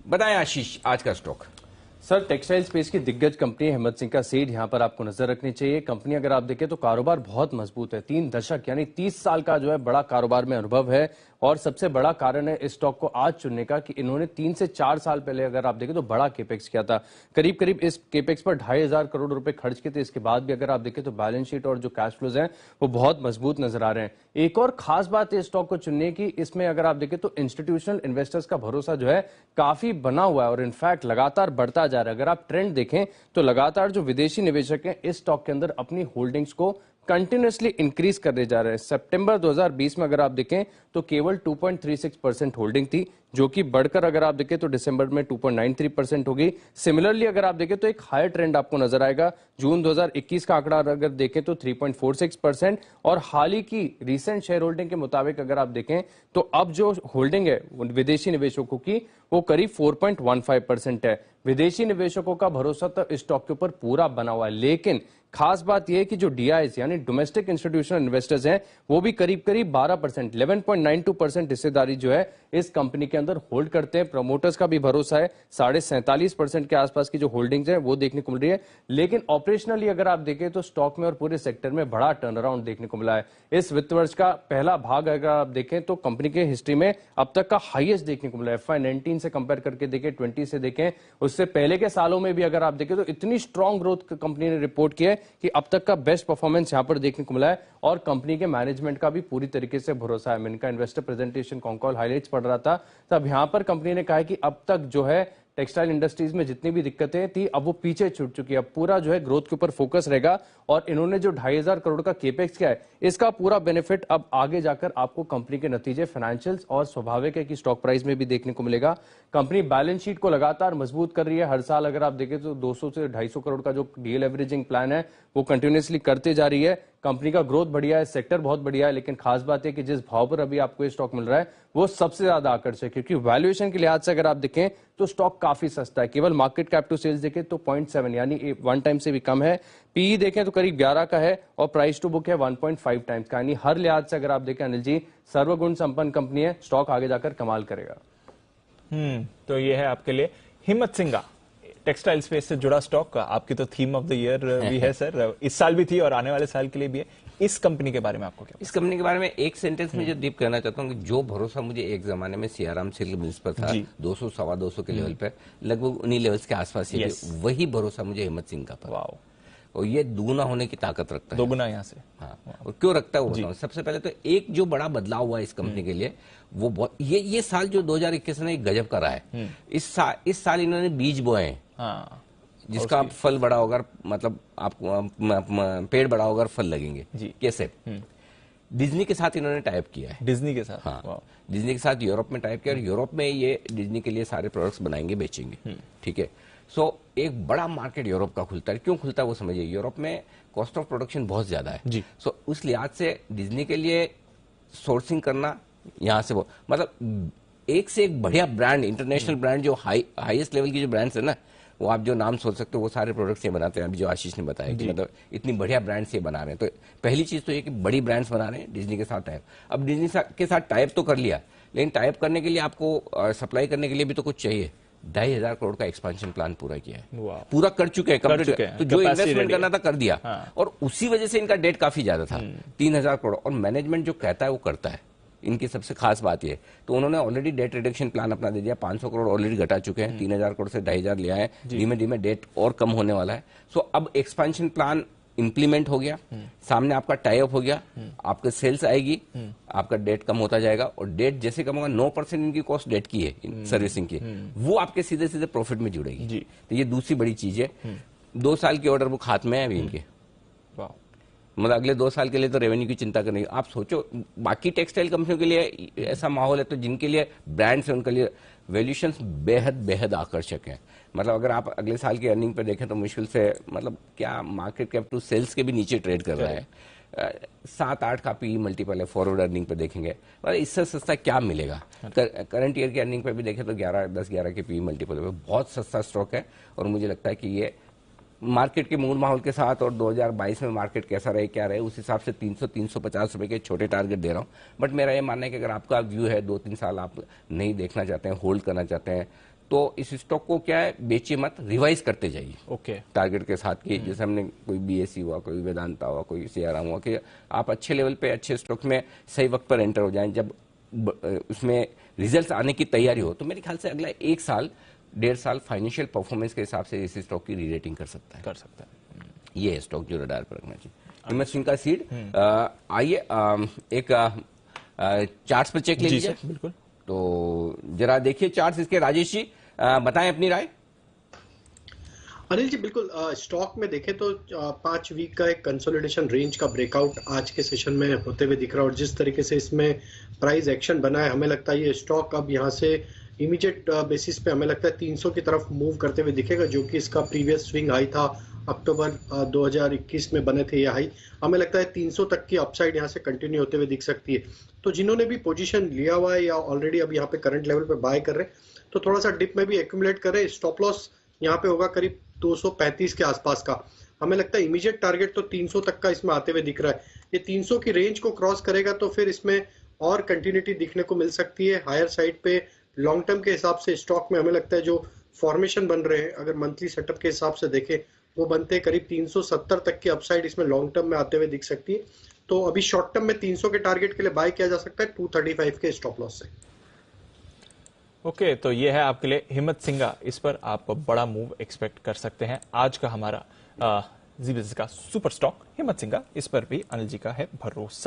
बताएं आशीष, आज का स्टॉक। सर, टेक्सटाइल स्पेस की दिग्गज कंपनी हिम्मत सिंह का सीड यहां पर आपको नजर रखनी चाहिए। कंपनी अगर आप देखें तो कारोबार बहुत मजबूत है, 3 दशक यानी 30 साल का जो है बड़ा कारोबार में अनुभव है। और सबसे बड़ा कारण है इस स्टॉक को आज चुनने का कि इन्होंने 3 से 4 साल पहले अगर आप देखें तो बड़ा केपेक्स किया था। करीब करीब इस केपेक्स पर 2,500 करोड़ रुपए खर्च किए थे। इसके बाद भी अगर आप देखें तो बैलेंस शीट और जो कैश फ्लोज हैं वो बहुत मजबूत नजर आ रहे हैं। एक और खास बात है इस स्टॉक को चुनने की, इसमें अगर आप देखें तो इंस्टीट्यूशनल इन्वेस्टर्स का भरोसा जो है काफी बना हुआ है और इनफैक्ट लगातार बढ़ता जा रहा है। अगर आप ट्रेंड देखें तो लगातार जो विदेशी निवेशक हैं इस स्टॉक के अंदर अपनी होल्डिंग्स को कंटिन्यूअसली इंक्रीज करने जा रहे हैं। सितंबर 2020 में अगर आप देखें तो केवल 2.36% होल्डिंग थी, जो कि बढ़कर अगर आप देखें तो दिसंबर में 2.93% होगी। सिमिलरली अगर आप देखें तो एक हायर ट्रेंड आपको नजर आएगा। जून 2021 का आंकड़ा अगर देखें तो 3.46% और हाल ही की रिसेंट शेयर होल्डिंग के मुताबिक अगर आप देखें तो अब जो होल्डिंग है विदेशी निवेशकों की वो करीब 4.15% है। विदेशी निवेशकों का भरोसा तो इस स्टॉक के ऊपर पूरा बना हुआ है, लेकिन खास बात यह है कि जो डीआईएस यानी डोमेस्टिक इंस्टीट्यूशनल इन्वेस्टर्स हैं वो भी करीब करीब 12%, 11.92% हिस्सेदारी जो है इस कंपनी के अंदर होल्ड करते हैं। प्रमोटर्स का भी भरोसा है, 47.5% के आसपास की जो होल्डिंग्स है वो देखने को मिल रही है। लेकिन ऑपरेशनली अगर आप देखें तो स्टॉक में और पूरे सेक्टर में बड़ा टर्न अराउंड देखने को मिला है। इस वित्त वर्ष का पहला भाग अगर आप देखें तो कंपनी के हिस्ट्री में अब तक का हाईएस्ट देखने को मिला है। FY19 से कंपेयर करके देखें, 20 से देखें, उससे पहले के सालों में भी अगर आप देखें तो इतनी स्ट्रॉन्ग ग्रोथ कंपनी ने रिपोर्ट किया है कि अब तक का बेस्ट परफॉर्मेंस यहां पर देखने को मिला है और कंपनी के मैनेजमेंट का भी पूरी तरीके से भरोसा है। मैं इनका इन्वेस्टर प्रेजेंटेशन कॉल हाइलाइट्स पढ़ रहा था, तब यहां पर कंपनी ने कहा है कि अब तक जो है टेक्सटाइल इंडस्ट्रीज में जितनी भी दिक्कतें थी अब वो पीछे छूट चुकी है। अब पूरा जो है ग्रोथ के ऊपर फोकस रहेगा और इन्होंने जो 2,500 करोड़ का केपेक्स किया है इसका पूरा बेनिफिट अब आगे जाकर आपको कंपनी के नतीजे, फाइनेंशियल्स और स्वाभाविक है कि स्टॉक प्राइस में भी देखने को मिलेगा। कंपनी बैलेंस शीट को लगातार मजबूत कर रही है। हर साल अगर आप देखें तो 200 से 250 करोड़ का जो डीलेवरेजिंग प्लान है वो कंटिन्यूअसली करते जा रही है। कंपनी का ग्रोथ बढ़िया है, सेक्टर बहुत बढ़िया है, लेकिन खास बात है कि जिस भाव पर अभी आपको ये स्टॉक मिल रहा है वो सबसे ज्यादा आकर्षक है, क्योंकि वैल्यूएशन के लिहाज से अगर आप देखें तो स्टॉक काफी सस्ता है। केवल मार्केट कैप टू सेल्स देखें तो 0.7 यानी 1 टाइम से भी कम है। पीई देखें तो करीब 11 का है और प्राइस टू बुक है 1.5 टाइम्स का। यानी हर लिहाज से अगर आप देखें अनिल जी, सर्वगुण संपन्न कंपनी है, स्टॉक आगे जाकर कमाल करेगा। तो ये है आपके लिए हिम्मत सिंह का टेक्सटाइल स्पेस से जुड़ा स्टॉक। आपकी तो थीम ऑफ द ईयर भी है सर, इस साल भी थी और आने वाले साल के लिए भी है। इस कंपनी के बारे में आपको क्या? इस कंपनी के बारे में एक सेंटेंस में जो दीप कहना चाहता हूँ कि जो भरोसा मुझे एक जमाने में सियाराम सिल्क मिल्स पर था 200 सवा 200 के लेवल पे, लगभग उन्हीं लेवल्स के आसपास ही वही भरोसा मुझे हिम्मत सिंह का था। और ये दुगुना होने की ताकत रखता है, दोगुना यहाँ से। हाँ, और क्यों रखता है वो बताऊं। सबसे पहले तो एक जो बड़ा बदलाव हुआ इस कंपनी के लिए वो बहुत, ये साल जो 2021 ने एक गजब का रहा है। इस साल इन्होंने बीज बोए हैं, जिसका फल बड़ा होगा, मतलब आपको पेड़ बड़ा होगा, फल लगेंगे। कैसे? डिज्नी के साथ इन्होंने टाइप किया है। डिज्नी के साथ? हाँ, डिज्नी के साथ यूरोप में टाइप किया और यूरोप में ये डिज्नी के लिए सारे प्रोडक्ट्स बनाएंगे, बेचेंगे। ठीक है, सो एक बड़ा मार्केट यूरोप का खुलता है। क्यों खुलता है वो समझिए। यूरोप में कॉस्ट ऑफ प्रोडक्शन बहुत ज्यादा है, सो उस लिहाज से डिज्नी के लिए सोर्सिंग करना यहां से वो, मतलब एक से एक बढ़िया ब्रांड, इंटरनेशनल ब्रांड, जो हाईएस्ट लेवल की जो ब्रांड्स है ना, वो आप जो नाम सोच सकते हो वो सारे प्रोडक्ट्स ये बनाते हैं। अभी जो आशीष ने बताया कि मतलब इतनी बढ़िया ब्रांड्स ये बना रहे हैं, तो पहली चीज तो ये कि बड़ी ब्रांड्स बना रहे हैं डिज्नी के साथ टाइप। अब डिज्नी के साथ टाइप तो कर लिया, लेकिन टाइप करने के लिए आपको सप्लाई करने के लिए भी तो कुछ चाहिए। 2,500 करोड़ का एक्सपेंशन प्लान पूरा किया है, पूरा कर चुके हैं, तो जो इन्वेस्टमेंट करना था कर दिया। और उसी वजह से इनका डेट काफी ज्यादा था, 3,000 करोड़। और मैनेजमेंट जो कहता है वो करता है, इनकी सबसे खास बात ये। तो उन्होंने ऑलरेडी डेट रिडक्शन प्लान अपना दे दिया, 500 करोड़ ऑलरेडी घटा चुके हैं, 3,000 करोड़ से 2,500 ले आए, धीमे धीमे डेट और कम होने वाला है। सो अब एक्सपेंशन प्लान इंप्लीमेंट हो गया, सामने आपका टाई अप हो गया, आपके सेल्स आएगी, आपका डेट कम होता जाएगा। और डेट जैसे कम होगा, 9% इनकी कॉस्ट डेट की है सर्विसिंग की, वो आपके सीधे सीधे प्रॉफिट में जुड़ेगी। तो ये दूसरी बड़ी चीज है। 2 साल की ऑर्डर बुक हाथ में है अभी इनके, मतलब अगले 2 साल के लिए तो रेवेन्यू की चिंता करनी। आप सोचो बाकी टेक्सटाइल कंपनियों के लिए ऐसा माहौल है, तो जिनके लिए ब्रांड्स है उनके लिए वैल्यूएशंस बेहद बेहद आकर्षक हैं। मतलब अगर आप अगले साल की अर्निंग पर देखें तो मुश्किल से, मतलब क्या मार्केट कैप टू सेल्स के भी नीचे ट्रेड कर रहा है। 7-8 का पी मल्टीपल है फॉरवर्ड अर्निंग पे देखेंगे, मतलब इससे सस्ता क्या मिलेगा। करंट ईयर की अर्निंग पे भी देखें तो 10-11 के पी मल्टीपल है, बहुत सस्ता स्टॉक है। और मुझे लगता है कि ये मार्केट के मूल माहौल के साथ और 2022 में मार्केट कैसा रहे क्या रहे उस हिसाब से 300-350 रुपए के छोटे टारगेट दे रहा हूं। बट मेरा ये मानना है कि अगर आपका व्यू है 2-3 साल आप नहीं देखना चाहते हैं, होल्ड करना चाहते हैं, तो इस स्टॉक को क्या है, बेचे मत, रिवाइज करते जाइए ओके टारगेट के साथ कि जैसे हमने कोई बीएससी हुआ, कोई वेदांता हुआ, कोई सीआरएम हुआ, कि आप अच्छे लेवल पे अच्छे स्टॉक में सही वक्त पर एंटर हो जाएं। जब उसमें रिजल्ट्स आने की तैयारी हो तो मेरे ख्याल से अगला 1 साल 1.5 साल फाइनेंशियल परफॉर्मेंस के हिसाब से इस स्टॉक की री-रेटिंग कर सकता है। ये है स्टॉक जो रडार पर रखना चाहिए। हिम्मत सिंह का सीड। आइए एक चार्ट्स पर चेक ले लीजिए। बिल्कुल। तो जरा देखिए चार्ट्स इसके। राजेश जी बताएं अपनी राय। अनिल जी बिल्कुल, स्टॉक में देखें तो 5 वीक का एक कंसोलिडेशन रेंज का ब्रेकआउट आज के सेशन में होते हुए दिख रहा है और जिस तरीके से इसमें प्राइस एक्शन बना है, हमें लगता है ये स्टॉक अब यहाँ से इमीडिएट बेसिस पे हमें लगता है 300 की तरफ मूव करते हुए दिखेगा, जो कि इसका प्रीवियस स्विंग हाई था अक्टूबर 2021 में बने थे ये हाई। हमें लगता है 300 तक की अपसाइड यहाँ से कंटिन्यू होते हुए दिख सकती है। तो जिन्होंने भी पोजीशन लिया हुआ है या ऑलरेडी अब यहाँ पे करंट लेवल पे बाय कर रहे हैं, तो थोड़ा सा डिप में भी एक्यूमुलेट करें। स्टॉप लॉस यहाँ पे होगा करीब 235 के आसपास का। हमें लगता है इमीडिएट टारगेट तो 300 तक का इसमें आते हुए दिख रहा है। ये 300 की रेंज को क्रॉस करेगा तो फिर इसमें और कंटिन्यूटी दिखने को मिल सकती है हायर साइड पे। लॉन्ग टर्म के हिसाब से स्टॉक में हमें लगता है जो फॉर्मेशन बन रहे हैं, अगर मंथली सेटअप के हिसाब से देखें, वो बनते हैं करीब 370 तक की अपसाइड इसमें लॉन्ग टर्म में आते हुए दिख सकती है। तो अभी शॉर्ट टर्म में 300 के टारगेट के लिए बाय किया जा सकता है 235 के स्टॉप लॉस से। ओके, तो ये है आपके लिए हिम्मत सिंह। इस पर आप बड़ा मूव एक्सपेक्ट कर सकते हैं। आज का हमारा जी बिजनेस का सुपर स्टॉक हिम्मत सिंह, इस पर भी अनिल जी का है भरोसा।